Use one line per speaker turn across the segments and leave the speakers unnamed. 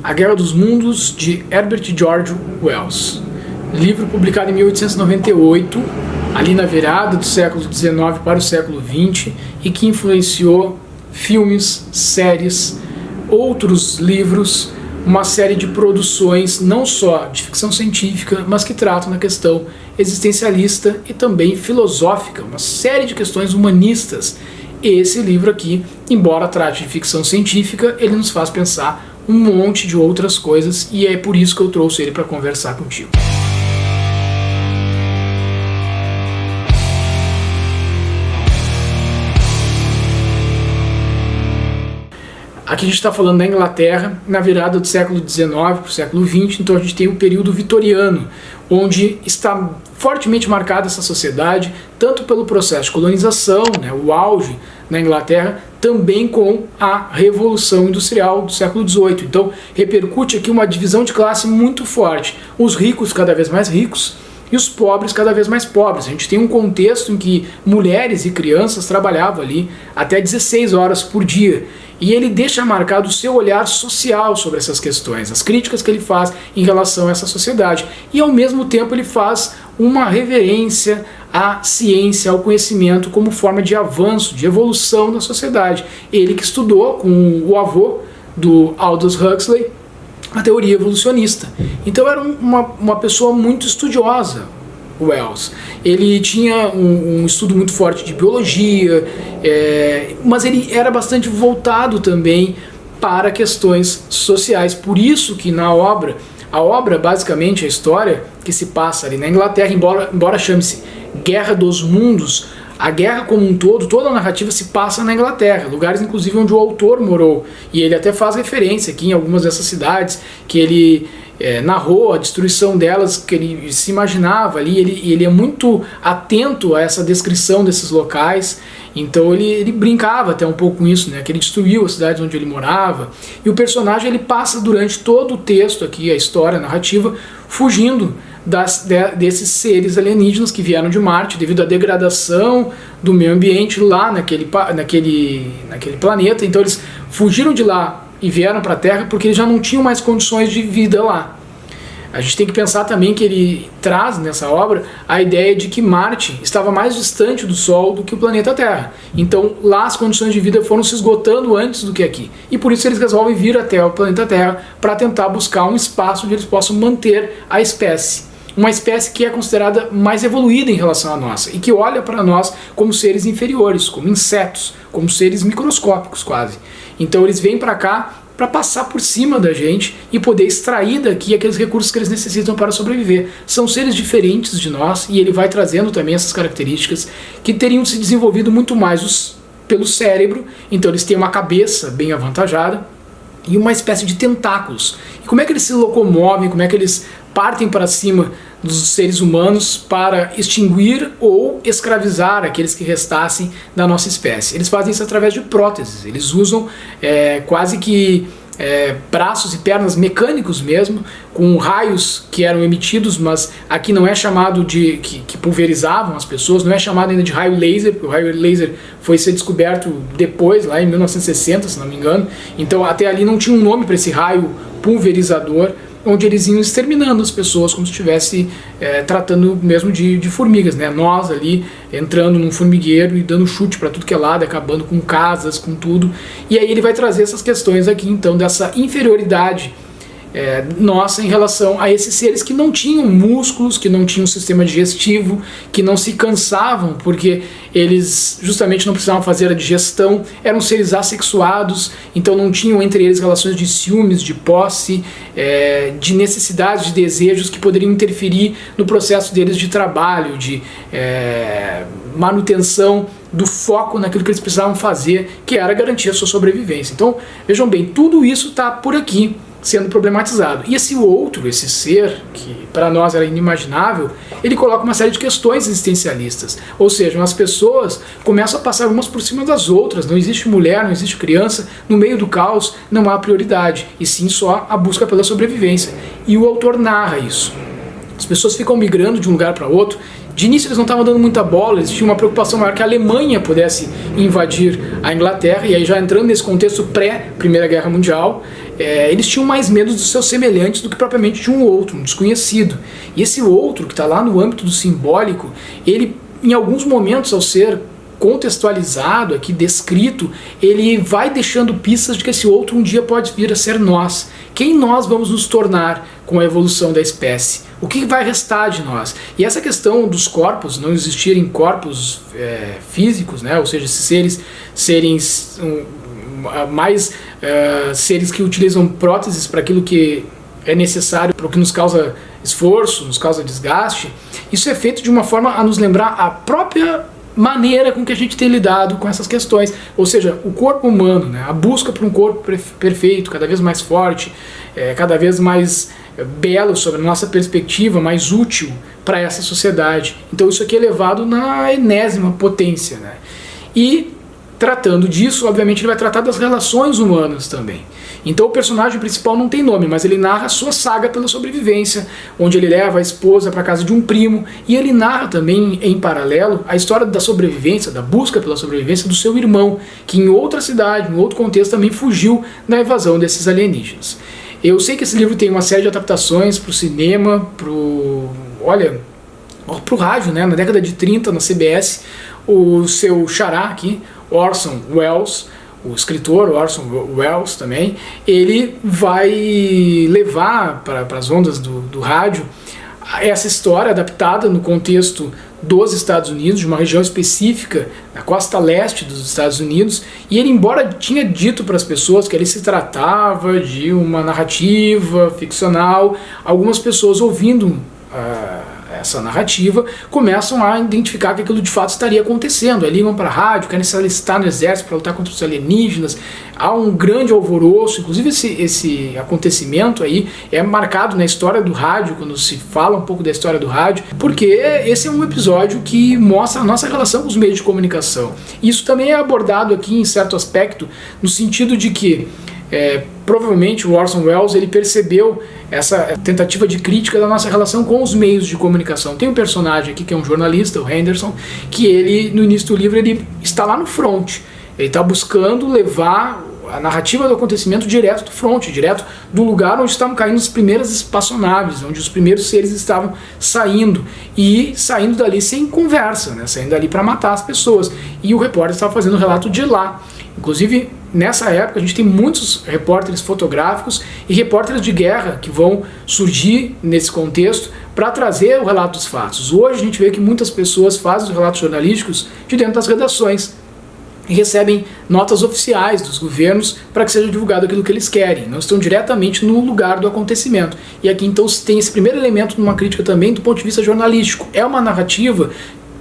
A Guerra dos Mundos, de Herbert George Wells. Livro publicado em 1898, ali na virada do século XIX para o século XX, e que influenciou filmes, séries, outros livros, uma série de produções não só de ficção científica, mas que tratam da questão existencialista e também filosófica, uma série de questões humanistas. Esse livro aqui, embora trate de ficção científica, ele nos faz pensar um monte de outras coisas, e é por isso que eu trouxe ele para conversar contigo. Aqui a gente está falando da Inglaterra, na virada do século XIX para o século XX, então a gente tem o período vitoriano, onde está fortemente marcada essa sociedade, tanto pelo processo de colonização, né, o auge na Inglaterra, também com a Revolução Industrial do século XVIII. Então repercute aqui uma divisão de classe muito forte, os ricos cada vez mais ricos, e os pobres cada vez mais pobres. A gente tem um contexto em que mulheres e crianças trabalhavam ali até 16 horas por dia. E ele deixa marcado o seu olhar social sobre essas questões, as críticas que ele faz em relação a essa sociedade. E ao mesmo tempo ele faz uma reverência à ciência, ao conhecimento como forma de avanço, de evolução da sociedade. Ele que estudou com o avô do Aldous Huxley a teoria evolucionista. Então era uma pessoa muito estudiosa, Wells. Ele tinha um estudo muito forte de biologia, mas ele era bastante voltado também para questões sociais. Por isso que na obra, a obra basicamente, a história que se passa ali na Inglaterra, embora chame-se Guerra dos Mundos, a guerra como um todo, toda a narrativa se passa na Inglaterra, lugares inclusive onde o autor morou, e ele até faz referência aqui em algumas dessas cidades, que ele narrou a destruição delas, que ele se imaginava ali, ele é muito atento a essa descrição desses locais, então ele brincava até um pouco com isso, né, que ele destruiu as cidades onde ele morava, e o personagem ele passa durante todo o texto aqui, a história, a narrativa, fugindo desses seres alienígenas que vieram de Marte devido à degradação do meio ambiente lá naquele planeta. Então eles fugiram de lá e vieram para a Terra porque eles já não tinham mais condições de vida lá. A gente tem que pensar também que ele traz nessa obra a ideia de que Marte estava mais distante do Sol do que o planeta Terra. Então lá as condições de vida foram se esgotando antes do que aqui. E por isso eles resolvem vir até o planeta Terra para tentar buscar um espaço onde eles possam manter a espécie. Uma espécie que é considerada mais evoluída em relação à nossa e que olha para nós como seres inferiores, como insetos, como seres microscópicos quase. Então eles vêm para cá para passar por cima da gente e poder extrair daqui aqueles recursos que eles necessitam para sobreviver. São seres diferentes de nós e ele vai trazendo também essas características que teriam se desenvolvido muito mais pelo cérebro, então eles têm uma cabeça bem avantajada e uma espécie de tentáculos. E como é que eles se locomovem, como é que eles partem para cima dos seres humanos para extinguir ou escravizar aqueles que restassem da nossa espécie? Eles fazem isso através de próteses, eles usam quase que braços e pernas mecânicos mesmo, com raios que eram emitidos, mas aqui não é chamado de que pulverizavam as pessoas, não é chamado ainda de raio laser, porque o raio laser foi ser descoberto depois, lá em 1960, se não me engano. Então até ali não tinha um nome para esse raio pulverizador, onde eles iam exterminando as pessoas como se estivesse tratando mesmo de formigas, né? Nós ali entrando num formigueiro e dando chute para tudo que é lado, acabando com casas, com tudo. E aí ele vai trazer essas questões aqui, então, dessa inferioridade nossa em relação a esses seres que não tinham músculos, que não tinham sistema digestivo, que não se cansavam porque eles justamente não precisavam fazer a digestão, eram seres assexuados, então não tinham entre eles relações de ciúmes, de posse, de necessidades, de desejos que poderiam interferir no processo deles de trabalho, de manutenção do foco naquilo que eles precisavam fazer, que era garantir a sua sobrevivência. Então, vejam bem, tudo isso está por aqui sendo problematizado. E esse outro, esse ser, que para nós era inimaginável, ele coloca uma série de questões existencialistas. Ou seja, as pessoas começam a passar umas por cima das outras, não existe mulher, não existe criança, no meio do caos não há prioridade, e sim só a busca pela sobrevivência. E o autor narra isso. As pessoas ficam migrando de um lugar para outro. De início eles não estavam dando muita bola, eles tinham uma preocupação maior que a Alemanha pudesse invadir a Inglaterra, e aí já entrando nesse contexto pré-Primeira Guerra Mundial, eles tinham mais medo dos seus semelhantes do que propriamente de um outro, um desconhecido. E esse outro, que está lá no âmbito do simbólico, ele, em alguns momentos, ao ser contextualizado aqui, descrito, ele vai deixando pistas de que esse outro um dia pode vir a ser nós. Quem nós vamos nos tornar com a evolução da espécie? O que vai restar de nós? E essa questão dos corpos, não existirem corpos físicos, né? Ou seja, esses seres serem mais seres que utilizam próteses para aquilo que é necessário, para o que nos causa esforço, nos causa desgaste, isso é feito de uma forma a nos lembrar a própria maneira com que a gente tem lidado com essas questões, ou seja, o corpo humano, né? A busca por um corpo perfeito, cada vez mais forte, cada vez mais belo sobre a nossa perspectiva, mais útil para essa sociedade. Então isso aqui é levado na enésima potência, né? E tratando disso, obviamente ele vai tratar das relações humanas também. Então o personagem principal não tem nome, mas ele narra a sua saga pela sobrevivência, onde ele leva a esposa para casa de um primo, e ele narra também, em paralelo, a história da sobrevivência, da busca pela sobrevivência do seu irmão, que em outra cidade, em outro contexto, também fugiu da invasão desses alienígenas. Eu sei que esse livro tem uma série de adaptações para o cinema, pro rádio, né? Na década de 30, na CBS, o seu xará aqui, Orson Welles, o escritor Orson Welles também, ele vai levar para as ondas do rádio essa história adaptada no contexto dos Estados Unidos, de uma região específica, na costa leste dos Estados Unidos, e ele, embora tinha dito para as pessoas que ele se tratava de uma narrativa ficcional, algumas pessoas ouvindo essa narrativa começam a identificar que aquilo de fato estaria acontecendo. Aí ligam para a rádio, querem se alistar no exército para lutar contra os alienígenas. Há um grande alvoroço, inclusive esse acontecimento aí é marcado na história do rádio, quando se fala um pouco da história do rádio, porque esse é um episódio que mostra a nossa relação com os meios de comunicação. Isso também é abordado aqui em certo aspecto, no sentido de que provavelmente o Orson Welles ele percebeu essa tentativa de crítica da nossa relação com os meios de comunicação. Tem um personagem aqui que é um jornalista, o Henderson, que ele, no início do livro, ele está lá no front. Ele está buscando levar a narrativa do acontecimento direto do front, direto do lugar onde estavam caindo as primeiras espaçonaves, onde os primeiros seres estavam saindo, e saindo dali sem conversa, né? Saindo dali para matar as pessoas. E o repórter estava fazendo o relato de lá. Inclusive, nessa época, a gente tem muitos repórteres fotográficos e repórteres de guerra que vão surgir nesse contexto para trazer o relato dos fatos. Hoje a gente vê que muitas pessoas fazem os relatos jornalísticos de dentro das redações e recebem notas oficiais dos governos para que seja divulgado aquilo que eles querem, não estão diretamente no lugar do acontecimento. E aqui então tem esse primeiro elemento numa crítica também do ponto de vista jornalístico. É uma narrativa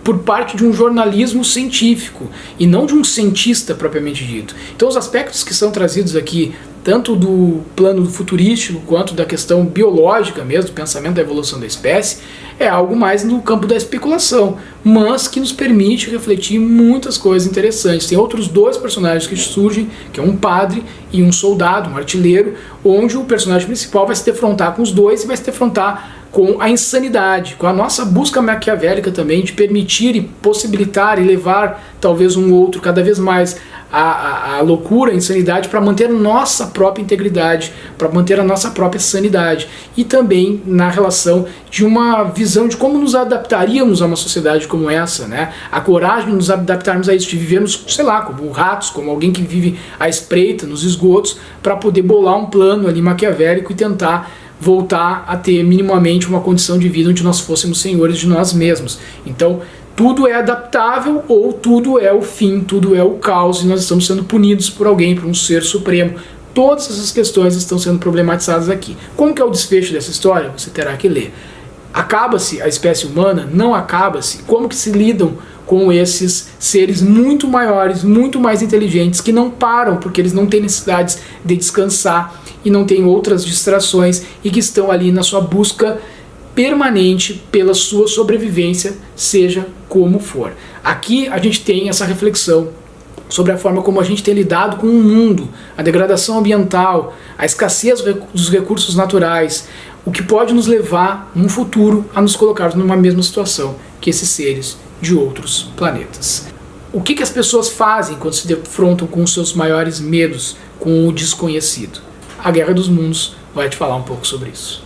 por parte de um jornalismo científico e não de um cientista propriamente dito. Então os aspectos que são trazidos aqui, tanto do plano futurístico quanto da questão biológica mesmo, do pensamento da evolução da espécie, é algo mais no campo da especulação, mas que nos permite refletir muitas coisas interessantes. Tem outros dois personagens que surgem, que é um padre e um soldado, um artilheiro, onde o personagem principal vai se defrontar com os dois e vai se defrontar com a insanidade, com a nossa busca maquiavélica também de permitir e possibilitar e levar talvez um outro cada vez mais a loucura, a insanidade, para manter a nossa própria integridade, para manter a nossa própria sanidade. E também na relação de uma visão de como nos adaptaríamos a uma sociedade como essa, né? A coragem de nos adaptarmos a isso, de vivermos, sei lá, como ratos, como alguém que vive à espreita, nos esgotos, para poder bolar um plano ali maquiavélico e tentar voltar a ter minimamente uma condição de vida onde nós fôssemos senhores de nós mesmos. Então, tudo é adaptável ou tudo é o fim, tudo é o caos e nós estamos sendo punidos por alguém, por um ser supremo. Todas essas questões estão sendo problematizadas aqui. Como que é o desfecho dessa história? Você terá que ler. Acaba-se a espécie humana? Não acaba-se? Como que se lidam com esses seres muito maiores, muito mais inteligentes, que não param porque eles não têm necessidades de descansar e não têm outras distrações e que estão ali na sua busca permanente pela sua sobrevivência, seja como for. Aqui a gente tem essa reflexão sobre a forma como a gente tem lidado com o mundo, a degradação ambiental, a escassez dos recursos naturais, o que pode nos levar, no futuro, a nos colocarmos numa mesma situação que esses seres de outros planetas. O que as pessoas fazem quando se defrontam com os seus maiores medos, com o desconhecido? A Guerra dos Mundos vai te falar um pouco sobre isso.